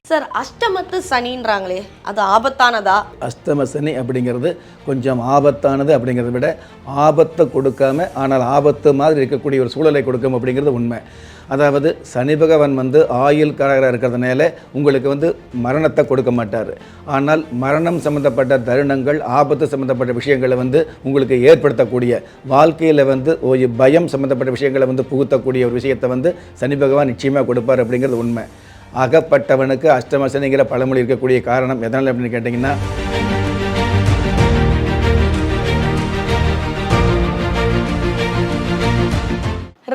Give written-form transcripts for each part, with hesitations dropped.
Sir, அஷ்டமத்து சனின்றாங்களே, அது ஆபத்தானதா? அஷ்டம சனி அப்படிங்கிறது கொஞ்சம் ஆபத்தானது. அப்படிங்கிறத விட ஆபத்தை கொடுக்காம ஆனால் ஆபத்து மாதிரி இருக்கக்கூடிய ஒரு சூழலை கொடுக்கும் அப்படிங்கிறது உண்மை. அதாவது சனி பகவான் ஆயுள் காரகராக இருக்கிறதுனால உங்களுக்கு மரணத்தை கொடுக்க மாட்டார். ஆனால் மரணம் சம்மந்தப்பட்ட தருணங்கள், ஆபத்து சம்மந்தப்பட்ட விஷயங்களை உங்களுக்கு ஏற்படுத்தக்கூடிய வாழ்க்கையில் ஒரு பயம் சம்மந்தப்பட்ட விஷயங்களை புகுத்தக்கூடிய ஒரு விஷயத்தை சனி பகவான் நிச்சயமாக கொடுப்பார் அப்படிங்கிறது உண்மை. அகப்பட்டவனுக்கு அஷ்டம சனிங்கிற பழமொழி இருக்கக்கூடிய காரணம் எதனால் அப்படின்னு கேட்டிங்கன்னா,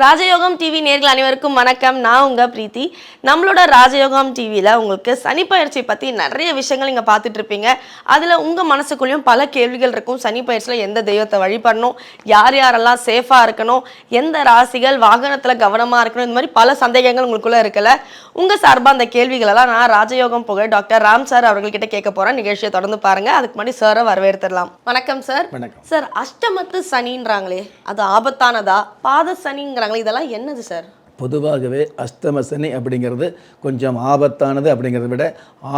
ராஜயோகம் டிவி நேர்கள் அனைவருக்கும் வணக்கம். நான் உங்கள் பிரீத்தி. நம்மளோட ராஜயோகம் டிவியில் உங்களுக்கு சனி பயிற்சி பற்றி நிறைய விஷயங்கள் நீங்கள் பார்த்துட்டு இருப்பீங்க. அதில் உங்கள் மனசுக்குள்ளேயும் பல கேள்விகள் இருக்கும். சனி பயிற்சியில் எந்த தெய்வத்தை வழிபடணும், யார் யாரெல்லாம் சேஃபாக இருக்கணும், எந்த ராசிகள் வாகனத்தில் கவனமாக இருக்கணும், இந்த மாதிரி பல சந்தேகங்கள் உங்களுக்குள்ளே இருக்கல. உங்கள் சார்பாக அந்த கேள்விகளெல்லாம் நான் ராஜயோகம் புகழ் டாக்டர் ராம் சார் அவர்கள்கிட்ட கேட்க போகிறேன். நிகழ்ச்சியை தொடர்ந்து பாருங்கள். அதுக்கு முன்னாடி சாரை வரவேற்றுடலாம். வணக்கம் சார். வணக்கம் சார். அஷ்டமத்து சனின்றாங்களே, அது ஆபத்தானதா? பாத சனிங்கிறாங்க, இதெல்லாம் என்னது சார்? பொதுவாகவே அஷ்டம சனி அப்படிங்கிறது கொஞ்சம் ஆபத்தானது. அப்படிங்கிறத விட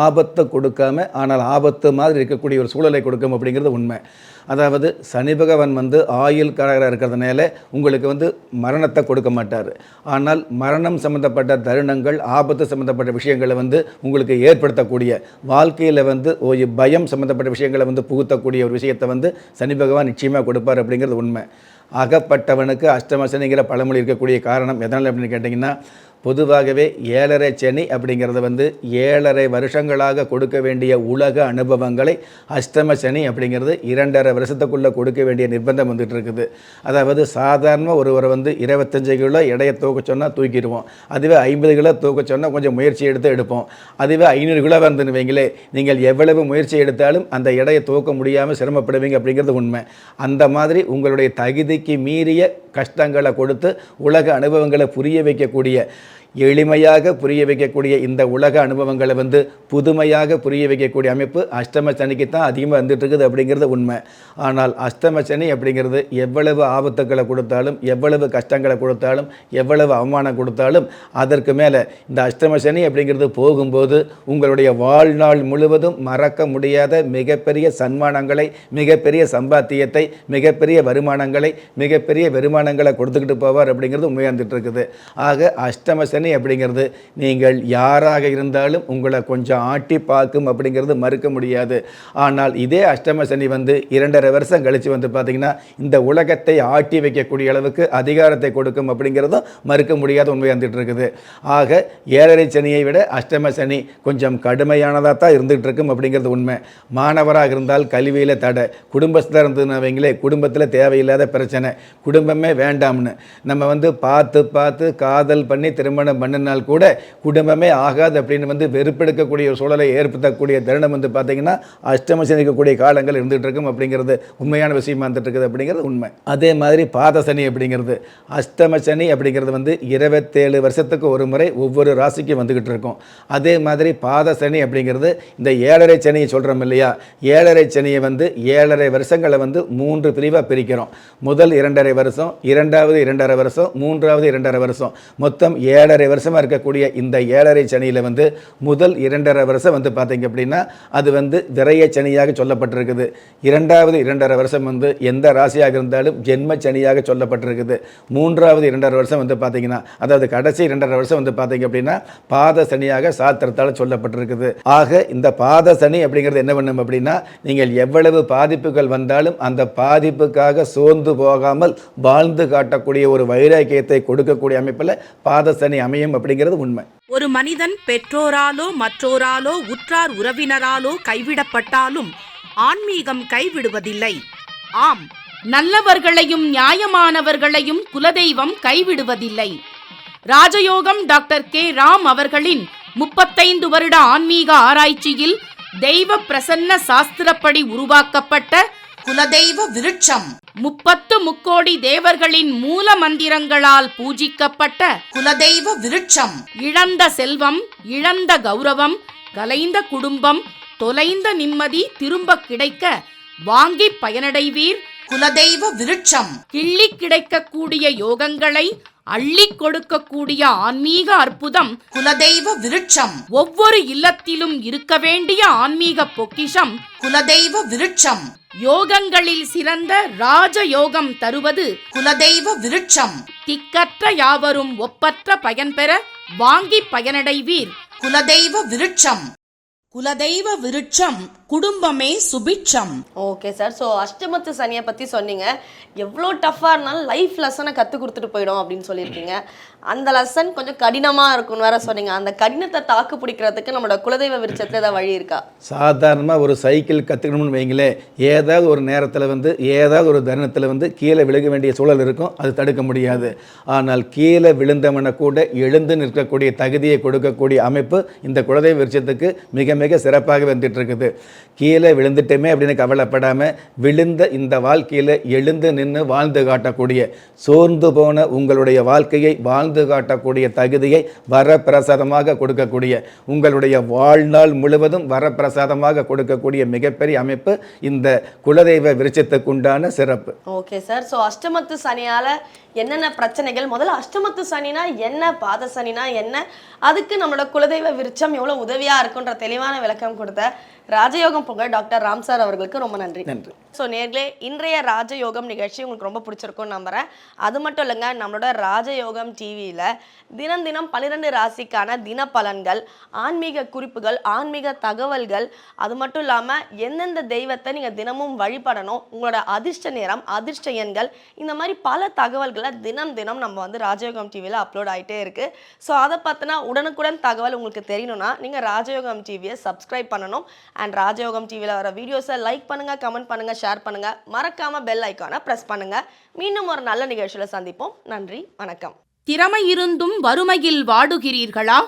ஆபத்தை கொடுக்காம ஆனால் ஆபத்து மாதிரி இருக்கக்கூடிய ஒரு சூழலை கொடுக்கும் அப்படிங்கிறது உண்மை. அதாவது சனி பகவான் ஆயுள் காரகராக இருக்கிறதுனால உங்களுக்கு மரணத்தை கொடுக்க மாட்டார். ஆனால் மரணம் சம்மந்தப்பட்ட தருணங்கள், ஆபத்து சம்மந்தப்பட்ட விஷயங்களை உங்களுக்கு ஏற்படுத்தக்கூடிய வாழ்க்கையில் ஒரு பயம் சம்மந்தப்பட்ட விஷயங்களை புகுத்தக்கூடிய ஒரு விஷயத்தை சனி பகவான் நிச்சயமாக கொடுப்பார் அப்படிங்கிறது உண்மை. அகப்பட்டவனுக்கு அஷ்டம சனிங்கிற பழமொழி இருக்கக்கூடிய காரணம் எதனால் அப்படின்னு கேட்டிங்கன்னா, பொதுவாகவே 7.5 சனி அப்படிங்கிறது 7.5 வருஷங்களாக கொடுக்க வேண்டிய உலக அனுபவங்களை அஷ்டம சனி அப்படிங்கிறது 2.5 வருஷத்துக்குள்ளே கொடுக்க வேண்டிய நிர்பந்தம் வந்துட்டு இருக்குது. அதாவது சாதாரண ஒருவரை 25 கிலோ எடையை தூக்க சொன்னால் தூக்கிடுவோம். அதுவே 50 கிலோ தூக்க சொன்னால் கொஞ்சம் முயற்சி எடுப்போம். அதுவே 500 கிலோ வந்துன்னு வைங்களே, நீங்கள் எவ்வளவு முயற்சி எடுத்தாலும் அந்த எடையை தூக்க முடியாமல் சிரமப்படுவீங்க அப்படிங்கிறது உண்மை. அந்த மாதிரி உங்களுடைய தகுதிக்கு மீறிய கஷ்டங்களை கொடுத்து உலக அனுபவங்களை புரிய வைக்கக்கூடிய, எளிமையாக புரிய வைக்கக்கூடிய இந்த உலக அனுபவங்களை புதுமையாக புரிய வைக்கக்கூடிய அமைப்பு அஷ்டம சனிக்கு தான் அதிகமாக வந்துட்டு இருக்குது அப்படிங்கிறது உண்மை. ஆனால் அஷ்டம சனி அப்படிங்கிறது எவ்வளவு ஆபத்துக்களை கொடுத்தாலும், எவ்வளவு கஷ்டங்களை கொடுத்தாலும், எவ்வளவு அவமானம் கொடுத்தாலும், அதற்கு மேலே இந்த அஷ்டம சனி அப்படிங்கிறது போகும்போது உங்களுடைய வாழ்நாள் முழுவதும் மறக்க முடியாத மிகப்பெரிய சன்மானங்களை, மிகப்பெரிய சம்பாத்தியத்தை, மிகப்பெரிய வருமானங்களை, மிகப்பெரிய வருமானங்களை கொடுத்துக்கிட்டு போவார் அப்படிங்கிறது உண்மையாக இருந்துட்டு இருக்குது. ஆக அஷ்டம சனி அப்படிங்கிறது நீங்கள் யாராக இருந்தாலும் உங்களை கொஞ்சம் ஆட்டி பார்க்கும் அப்படிங்கிறது மறுக்க முடியாது. ஆனால் இதே அஷ்டம சனி 2.5 வருஷம் கழித்து பார்த்தீங்கன்னா இந்த உலகத்தை ஆட்டி வைக்கக்கூடிய அளவுக்கு அதிகாரத்தை கொடுக்கும் அப்படிங்கிறதும் மறுக்க முடியாத உண்மை வந்துட்டு இருக்குது. ஆக 7.5 சனியை விட அஷ்டம சனி கொஞ்சம் கடுமையானதாக தான் இருந்துகிட்டு இருக்கும் அப்படிங்கிறது உண்மை. மாணவராக இருந்தால் கல்வியில் தடை, குடும்பத்தில் இருந்ததுன்னு வைங்களே, குடும்பத்தில் தேவையில்லாத பிரச்சனை, குடும்பமே வேண்டாம்னு நம்ம பார்த்து பார்த்து காதல் பண்ணி திருமணம் பண்ணினால் கூட குடும்பமே ஆகாது அப்படின்னு வெறுப்பெடுக்கக்கூடிய ஒரு சூழலை ஏற்படுத்தக்கூடிய தருணம் பார்த்தீங்கன்னா அஷ்டம சனி இருக்கக்கூடிய காலங்கள் இருந்துகிட்டு இருக்கும் அப்படிங்கிறது உண்மையான விஷயமா இருந்துட்டு இருக்குது அப்படிங்கிறது உண்மை. அதே மாதிரி பாத சனி அப்படிங்கிறது, அஷ்டம சனி அப்படிங்கிறது 27 வருஷத்துக்கு ஒரு முறை ஒவ்வொரு ராசிக்கும் வந்துக்கிட்டு இருக்கும். அதே மாதிரி பாத சனி அப்படிங்கிறது இந்த 7.5 சனியை சொல்கிறோம் இல்லையா, 7.5 சனியை 7.5 வருஷங்களை 3 பிரிவாக பிரிக்கிறோம். முதல் 2.5 வருஷம், இரண்டாவது 2.5 வருஷம், மூன்றாவது 2.5 வருஷம், மொத்தம் 7.5 வருஷமாக இருக்கக்கூடிய இந்த 7.5 சனியில் முதல் 2.5 வருஷம் பார்த்தீங்க அப்படின்னா அது விரைய சனியாக சொல்லப்பட்டிருக்குது. இரண்டாவது 2.5 வருஷம் எந்த ராசியாக இருந்தாலும் ஜென்ம சனியாக சொல்லப்பட்டிருக்குது. மூன்றாவது 2.5 வருஷம் பார்த்தீங்கன்னா, அதாவது கடைசி 2.5 வருஷம் பார்த்தீங்க அப்படின்னா பாத சனியாக சாத்திரத்தால் சொல்லப்பட்டிருக்குது. ஆக இந்த பாத சனி அப்படிங்கிறது என்ன பண்ணும் அப்படின்னா, நீங்கள் எவ்வளவு பாதிப்புகள் வந்தாலும் அந்த பாதிப்புக்காக சோர்ந்து போகாமல் வாழ்ந்து காட்டக்கூடிய ஒரு வைராக்கியத்தை கொடுக்கக்கூடிய அமைப்பில் பாத சனி அமையும் அப்படிங்கிறது உண்மை. ஒரு மனிதன் பெற்றோராலோ மற்றோராலோ உற்றார் உறவினராலோ கைவிடப்பட்டாலும் ஆன்மீகம் கைவிடுவதில்லை. ஆம், நல்லவர்களையும் நியாயமானவர்களையும் குலதெய்வம் கைவிடுவதில்லை. ராஜயோகம் டாக்டர் கே ராம் அவர்களின் 35 வருட ஆன்மீக ஆராய்ச்சியில் தெய்வ பிரசன்ன சாஸ்திரப்படி உருவாக்கப்பட்ட குலதெய்வ விருட்சம், 30 முக்கோடி தேவர்களின் மூல மந்திரங்களால் பூஜிக்கப்பட்ட குலதெய்வ விருட்சம், இழந்த செல்வம், இழந்த கௌரவம், கலைந்த குடும்பம், தொலைந்த நிம்மதி திரும்ப கிடைக்க வாங்கி பயனடைவீர். குலதெய்வ விருட்சம். கிள்ளி கிடைக்கக்கூடிய யோகங்களை அள்ளி கொடுக்கக்கூடிய ஆன்மீக அற்புதம் குலதெய்வ விருட்சம். ஒவ்வொரு இல்லத்திலும் இருக்க வேண்டிய ஆன்மீக பொக்கிஷம் குலதெய்வ விருட்சம். யோகங்களில் சிறந்த ராஜயோகம் தருவது குலதெய்வ விருட்சம். திக்கற்ற யாவரும் ஒப்பற்ற பயன்பெற வாங்கி பயனடைவீர். குலதெய்வ விருட்சம். குலதெய்வ விருட்சம் குடும்பமே சுபிட்சம். ஓகே சார், ஸோ அஷ்டமத்து சனியை பற்றி சொன்னீங்க. எவ்வளோ டஃப்பாக இருந்தாலும் லைஃப் லெசனை கற்றுக் கொடுத்துட்டு போயிடும் அப்படின்னு சொல்லியிருக்கீங்க. அந்த லெசன் கொஞ்சம் கடினமாக இருக்கும்னு வேற சொன்னீங்க. அந்த கடினத்தை தாக்கு பிடிக்கிறதுக்கு நம்மளோட குலதெய்வ விருட்சத்தில் ஏதாவது வழி இருக்கா? சாதாரணமாக ஒரு சைக்கிள் கற்றுக்கணும்னு வைங்களேன், ஏதாவது ஒரு நேரத்தில் ஏதாவது ஒரு தருணத்தில் கீழே விழுக வேண்டிய சூழல் இருக்கும், அது தடுக்க முடியாது. ஆனால் கீழே விழுந்தவனை கூட எழுந்து நிற்கக்கூடிய தகுதியை கொடுக்கக்கூடிய அமைப்பு இந்த குலதெய்வ விருட்சத்துக்கு மிக மிக சிறப்பாக வந்துட்டு இருக்குது. கீழே விழுந்துட்டோமே அப்படின்னு கவலைப்படாமல் விழுந்த இந்த வாழ்க்கையில் எழுந்து நின்று வாழ்ந்து காட்டக்கூடிய, சோர்ந்து போன உங்களுடைய வாழ்க்கையை வாழ்ந்து காட்டக்கூடிய தகுதியை வரப்பிரசாதமாக கொடுக்கக்கூடிய, உங்களுடைய வாழ்நாள் முழுவதும் வரப்பிரசாதமாக கொடுக்கக்கூடிய மிகப்பெரிய அமைப்பு இந்த குலதெய்வ விருட்சத்துக்கு உண்டான சிறப்பு. ஓகே சார், ஸோ அஷ்டமத்து சனியால் என்னென்ன பிரச்சனைகள், முதல்ல அஷ்டமத்து சனினா என்ன, பாத சனினா என்ன, அதுக்கு நம்மளோட குலதெய்வ விருட்சம் எவ்வளோ உதவியாக இருக்குன்ற தெளிவான விளக்கம் கொடுத்த ராஜயோகம் புகழ் டாக்டர் ராம் சார் அவர்களுக்கு ரொம்ப நன்றி. நன்றி. ஸோ நேர்களே, இன்றைய ராஜயோகம் நிகழ்ச்சி உங்களுக்கு ரொம்ப பிடிச்சிருக்கும்னு நம்புகிறேன். அது மட்டும் இல்லைங்க, நம்மளோட ராஜயோகம் டிவியில் தினம் தினம் 12 ராசிக்கான தின பலன்கள், ஆன்மீக குறிப்புகள், ஆன்மீக தகவல்கள், அது மட்டும் இல்லாமல் எந்தெந்த தெய்வத்தை நீங்கள் தினமும் வழிபடணும், உங்களோட அதிர்ஷ்ட நேரம், அதிர்ஷ்ட எண்கள், இந்த மாதிரி பல தகவல்களை தினம் தினம் நம்ம ராஜயோகம் டிவியில் அப்லோட் ஆகிட்டே இருக்குது. ஸோ அதை பார்த்தினா உடனுக்குடன் தகவல் உங்களுக்கு தெரியணும்னா நீங்கள் ராஜயோகம் டிவியை சப்ஸ்கிரைப் பண்ணணும். அண்ட் ராஜயோகம் டிவியில் வர வீடியோஸை லைக் பண்ணுங்கள், கமெண்ட் பண்ணுங்கள், ஷேர் பண்ணுங்கள், மறக்காமல் பெல் ஐக்கானை ப்ரெஸ் பண்ணுங்கள். மீண்டும் ஒரு நல்ல நிகழ்ச்சியில் சந்திப்போம். நன்றி, வணக்கம். திறமை இருந்தும் வறுமையில் வாடுகிறீர்களா?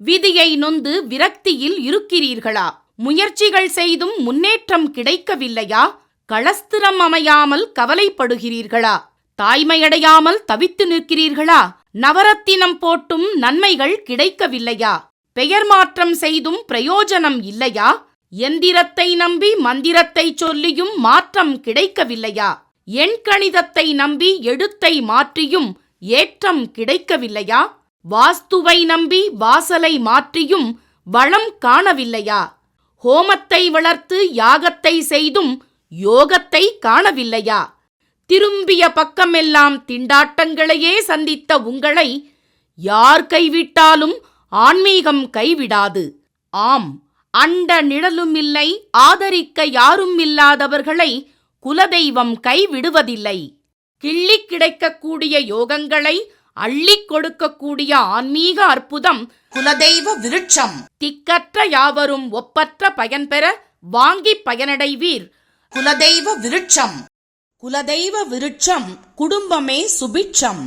விதியை நொந்து விரக்தியில் இருக்கிறீர்களா? முயற்சிகள் செய்தும் முன்னேற்றம் கிடைக்கவில்லையா? களஸ்திரம் அமையாமல் கவலைப்படுகிறீர்களா? தாய்மையடையாமல் தவித்து நிற்கிறீர்களா? நவரத்தினம் போட்டும் நன்மைகள் கிடைக்கவில்லையா? பெயர் மாற்றம் செய்தும் பிரயோஜனம் இல்லையா? எந்திரத்தை நம்பி மந்திரத்தை சொல்லியும் மாற்றம் கிடைக்கவில்லையா? எண்கணிதத்தை நம்பி எழுத்தை மாற்றியும் ஏற்றம் கிடைக்கவில்லையா? வாஸ்துவை நம்பி வாசலை மாற்றியும் வளம் காணவில்லையா? ஹோமத்தை வளர்த்து யாகத்தை செய்தும் யோகத்தை காணவில்லையா? திரும்பிய பக்கமெல்லாம் திண்டாட்டங்களையே சந்தித்த உங்களை யார் கைவிட்டாலும் ஆன்மீகம் கைவிடாது. ஆம், அண்ட நிழலுமில்லை, ஆதரிக்க யாரும் இல்லாதவர்களை குலதெய்வம் கைவிடுவதில்லை. கிள்ளி கிடைக்கக்கூடிய யோகங்களை அள்ளி கொடுக்கக்கூடிய ஆன்மீக அற்புதம் குலதெய்வ விருட்சம். திக்கற்ற யாவரும் ஒப்பற்ற பயன்பெற வாங்கி பயனடைவீர். குலதெய்வ விருட்சம். குலதெய்வ விருட்சம் குடும்பமே சுபிட்சம்.